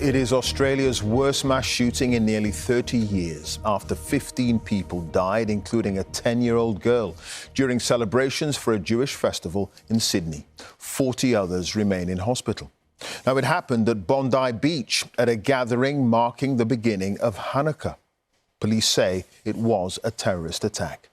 It is Australia's worst mass shooting in nearly 30 years after 15 people died, including a 10-year-old girl, during celebrations for a Jewish festival in Sydney. 40 others remain in hospital. Now, it happened at Bondi Beach at a gathering marking the beginning of Hanukkah. Police say it was a terrorist attack.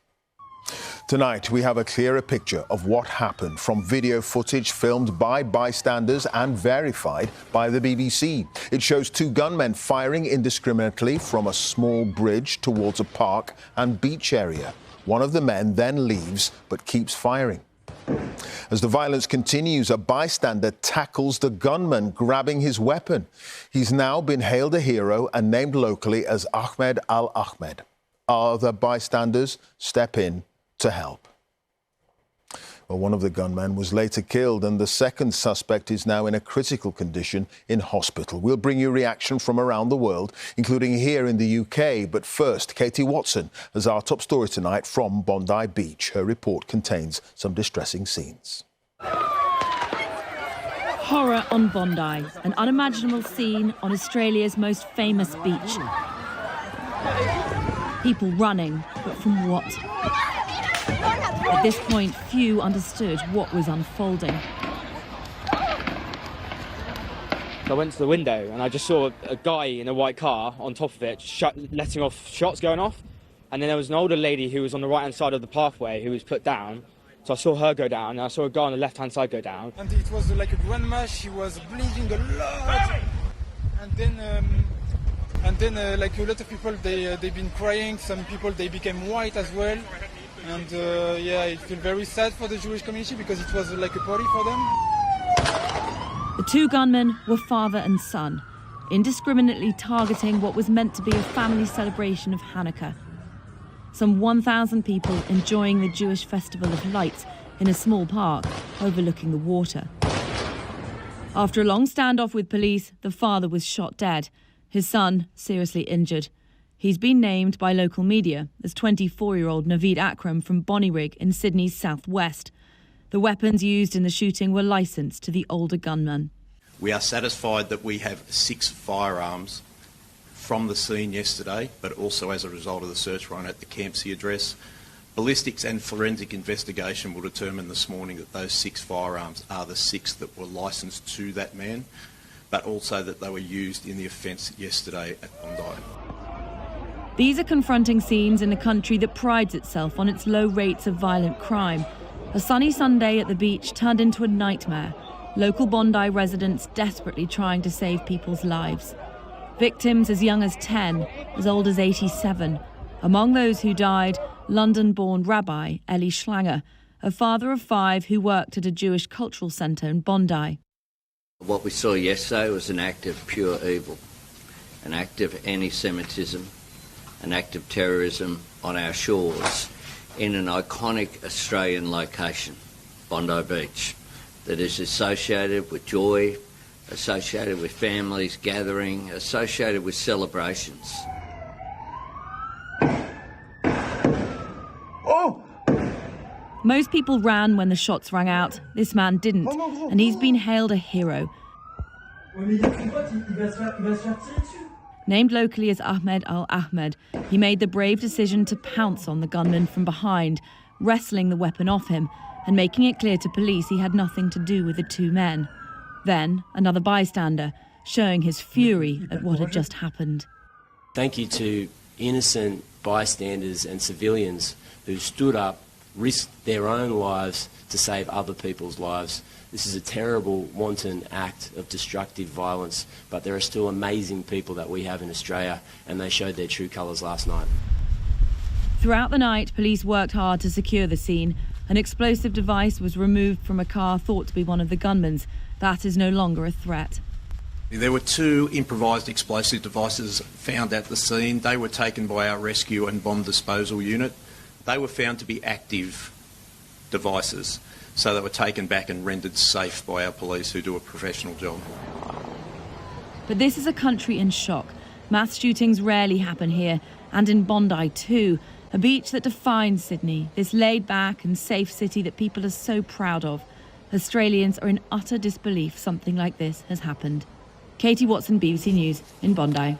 Tonight, we have a clearer picture of what happened from video footage filmed by bystanders and verified by the BBC. It shows two gunmen firing indiscriminately from a small bridge towards a park and beach area. One of the men then leaves but keeps firing. As the violence continues, a bystander tackles the gunman, grabbing his weapon. He's now been hailed a hero and named locally as Ahmed al-Ahmed. Other bystanders step in to help. Well, one of the gunmen was later killed and the second suspect is now in a critical condition in hospital. We'll bring you reaction from around the world, including here in the UK. But first, Katy Watson has our top story tonight from Bondi Beach. Her report contains some distressing scenes. Horror on Bondi, an unimaginable scene on Australia's most famous beach. People running, but from what? At this point, few understood what was unfolding. I went to the window and I just saw a guy in a white car on top of it, letting off shots going off. And then there was an older lady who was on the right-hand side of the pathway who was put down. So I saw her go down, and I saw a guy on the left-hand side go down. And it was like a grandma, she was bleeding a lot. And then like a lot of people, they've been crying. Some people, they became white as well. And yeah, it feels very sad for the Jewish community because it was like a party for them. The two gunmen were father and son, indiscriminately targeting what was meant to be a family celebration of Hanukkah. Some 1,000 people enjoying the Jewish festival of lights in a small park overlooking the water. After a long standoff with police, the father was shot dead, his son seriously injured. He's been named by local media as 24-year-old Naveed Akram from Bonnyrigg in Sydney's southwest. The weapons used in the shooting were licensed to the older gunman. We are satisfied that we have 6 firearms from the scene yesterday, but also as a result of the search warrant at the Campsie address. Ballistics and forensic investigation will determine this morning that those 6 firearms are the 6 that were licensed to that man, but also that they were used in the offence yesterday at Bondi. These are confronting scenes in a country that prides itself on its low rates of violent crime. A sunny Sunday at the beach turned into a nightmare. Local Bondi residents desperately trying to save people's lives. Victims as young as 10, as old as 87. Among those who died, London-born Rabbi Eli Schlanger, a father of 5 who worked at a Jewish cultural centre in Bondi. What we saw yesterday was an act of pure evil, an act of anti-Semitism, an act of terrorism on our shores in an iconic Australian location, Bondi Beach, that is associated with joy, associated with families gathering, associated with celebrations. Most people ran when the shots rang out. This man didn't, and he's been hailed a hero. Named locally as Ahmed al-Ahmed, he made the brave decision to pounce on the gunman from behind, wrestling the weapon off him and making it clear to police he had nothing to do with the 2 men. Then, another bystander, showing his fury at what had just happened. Thank you to innocent bystanders and civilians who stood up, risked their own lives to save other people's lives. This is a terrible, wanton act of destructive violence, but there are still amazing people that we have in Australia, and they showed their true colours last night. Throughout the night, police worked hard to secure the scene. An explosive device was removed from a car thought to be one of the gunmen's. That is no longer a threat. There were 2 improvised explosive devices found at the scene. They were taken by our rescue and bomb disposal unit. They were found to be active devices, so they were taken back and rendered safe by our police, who do a professional job. But this is a country in shock. Mass shootings rarely happen here, and in Bondi too, a beach that defines Sydney, this laid-back and safe city that people are so proud of. Australians are in utter disbelief something like this has happened. Katy Watson, BBC News in Bondi.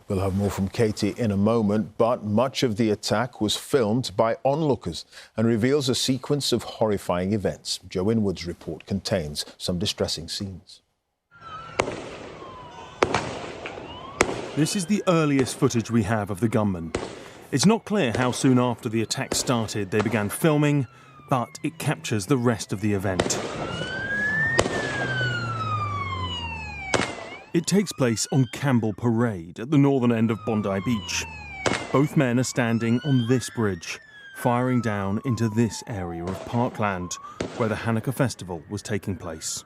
We'll have more from Katy in a moment, but much of the attack was filmed by onlookers and reveals a sequence of horrifying events. Joe Inwood's report contains some distressing scenes. This is the earliest footage we have of the gunmen. It's not clear how soon after the attack started they began filming, but it captures the rest of the event. It takes place on Campbell Parade at the northern end of Bondi Beach. Both men are standing on this bridge, firing down into this area of parkland where the Hanukkah festival was taking place.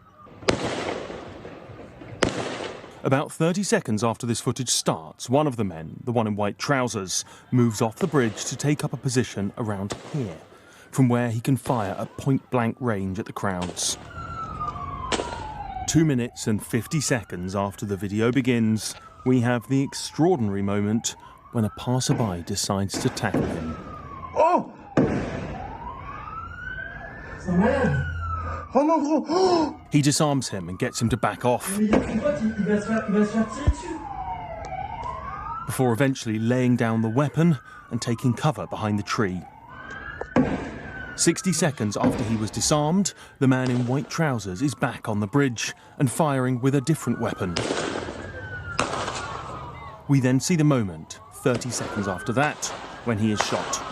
About 30 seconds after this footage starts, one of the men, the one in white trousers, moves off the bridge to take up a position around here, from where he can fire at point-blank range at the crowds. 2 minutes and 50 seconds after the video begins, we have the extraordinary moment when a passerby decides to tackle him. Oh! He disarms him and gets him to back off, before eventually laying down the weapon and taking cover behind the tree. 60 seconds after he was disarmed, the man in white trousers is back on the bridge and firing with a different weapon. We then see the moment, 30 seconds after that, when he is shot.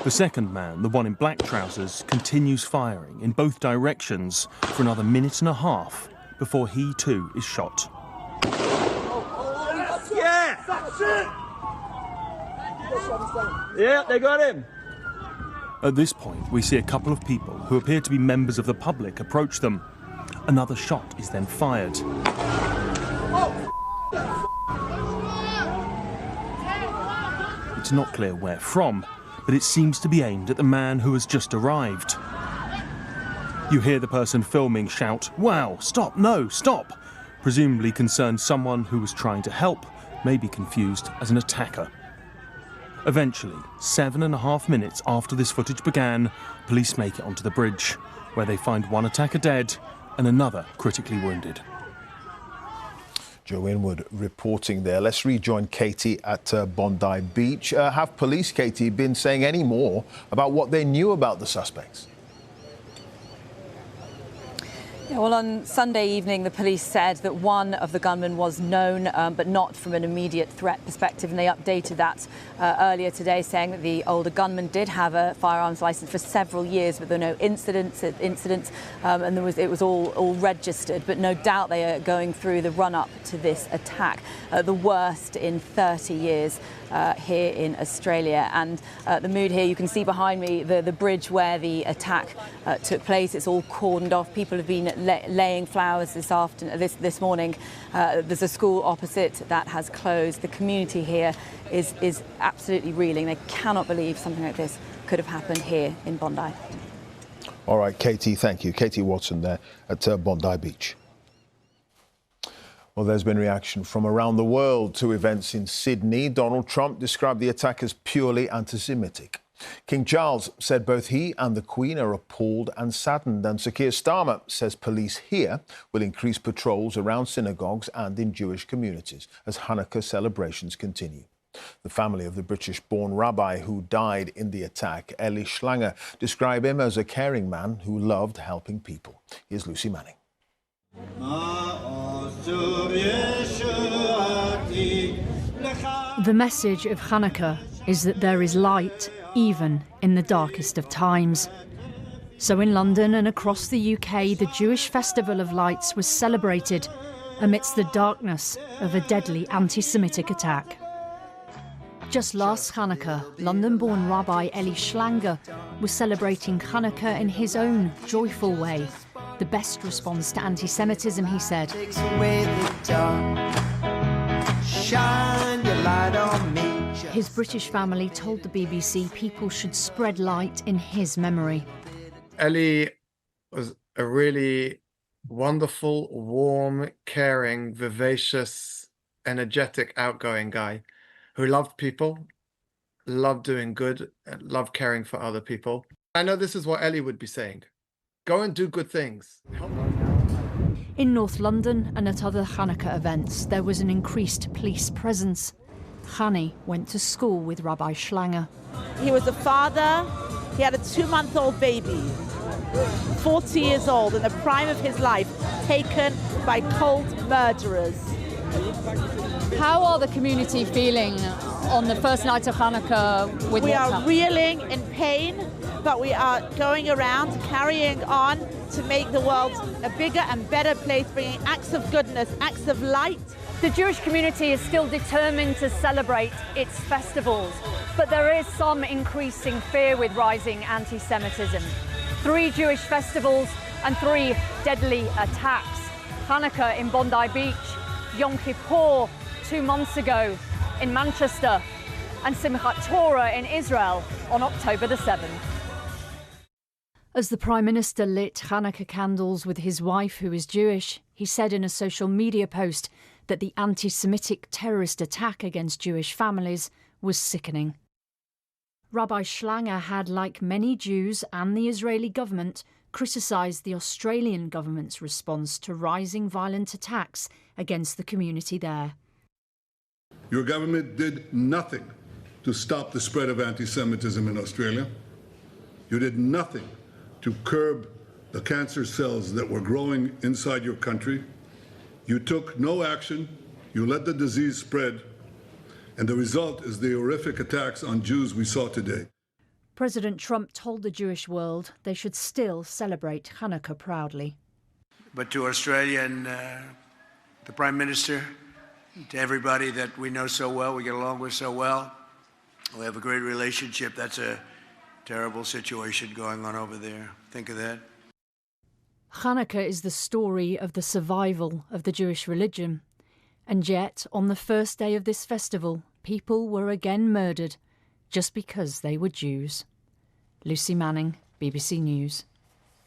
The second man, the one in black trousers, continues firing in both directions for another minute and a half before he too is shot. Yeah, they got him. At this point, we see a couple of people who appear to be members of the public approach them. Another shot is then fired. It's not clear where from, but it seems to be aimed at the man who has just arrived. You hear the person filming shout, "Wow, stop, no, stop!" presumably concerned someone who was trying to help, maybe confused as an attacker. Eventually, 7.5 minutes after this footage began, police make it onto the bridge, where they find one attacker dead and another critically wounded. Joe Inwood reporting there. Let's rejoin Katy at Bondi Beach. Have police, Katy, been saying any more about what they knew about the suspects? Yeah, well, on Sunday evening, the police said that one of the gunmen was known, but not from an immediate threat perspective, and they updated that earlier today, saying that the older gunman did have a firearms license for several years, but there were no incidents, and it was all registered. But no doubt they are going through the run-up to this attack, the worst in 30 years. Here in Australia, and the mood here, you can see behind me the bridge where the attack took place. It's all cordoned off. People have been laying flowers this morning. There's a school opposite that has closed. The community here is absolutely reeling. They cannot believe something like this could have happened here in Bondi. All right, Katy, thank you. Katy Watson there at Bondi Beach. Well, there's been reaction from around the world to events in Sydney. Donald Trump described the attack as purely anti-Semitic. King Charles said both he and the Queen are appalled and saddened. And Sir Keir Starmer says police here will increase patrols around synagogues and in Jewish communities as Hanukkah celebrations continue. The family of the British-born rabbi who died in the attack, Eli Schlanger, describe him as a caring man who loved helping people. Here's Lucy Manning. The message of Hanukkah is that there is light even in the darkest of times. So in London and across the UK, the Jewish Festival of Lights was celebrated amidst the darkness of a deadly anti-Semitic attack. Just last Hanukkah, London-born Rabbi Eli Schlanger was celebrating Hanukkah in his own joyful way. The best response to anti-Semitism, he said. His British family told the BBC people should spread light in his memory. Eli was a really wonderful, warm, caring, vivacious, energetic, outgoing guy who loved people, loved doing good, and loved caring for other people. I know this is what Eli would be saying. Go and do good things. In North London and at other Hanukkah events, there was an increased police presence. Hani went to school with Rabbi Schlanger. He was a father. He had a 2-month-old baby, 40 years old, in the prime of his life, taken by cold murderers. How are the community feeling on the first night of Hanukkah with We what's are happened? reeling in pain, but we are going around, carrying on to make the world a bigger and better place, bringing acts of goodness, acts of light. The Jewish community is still determined to celebrate its festivals, but there is some increasing fear with rising anti-Semitism. 3 Jewish festivals and 3 deadly attacks. Hanukkah in Bondi Beach, Yom Kippur 2 months ago in Manchester, and Simchat Torah in Israel on October the 7th. As the Prime Minister lit Hanukkah candles with his wife, who is Jewish, he said in a social media post that the anti-Semitic terrorist attack against Jewish families was sickening. Rabbi Schlanger had, like many Jews and the Israeli government, criticised the Australian government's response to rising violent attacks against the community there. Your government did nothing to stop the spread of anti-Semitism in Australia. You did nothing to curb the cancer cells that were growing inside your country. You took no action. You let the disease spread. And the result is the horrific attacks on Jews we saw today. President Trump told the Jewish world they should still celebrate Hanukkah proudly. But to Australia and the Prime Minister, to everybody that we know so well, we get along with so well, we have a great relationship. That's a terrible situation going on over there. Think of that. Hanukkah is the story of the survival of the Jewish religion. And yet, on the first day of this festival, people were again murdered just because they were Jews. Lucy Manning, BBC News.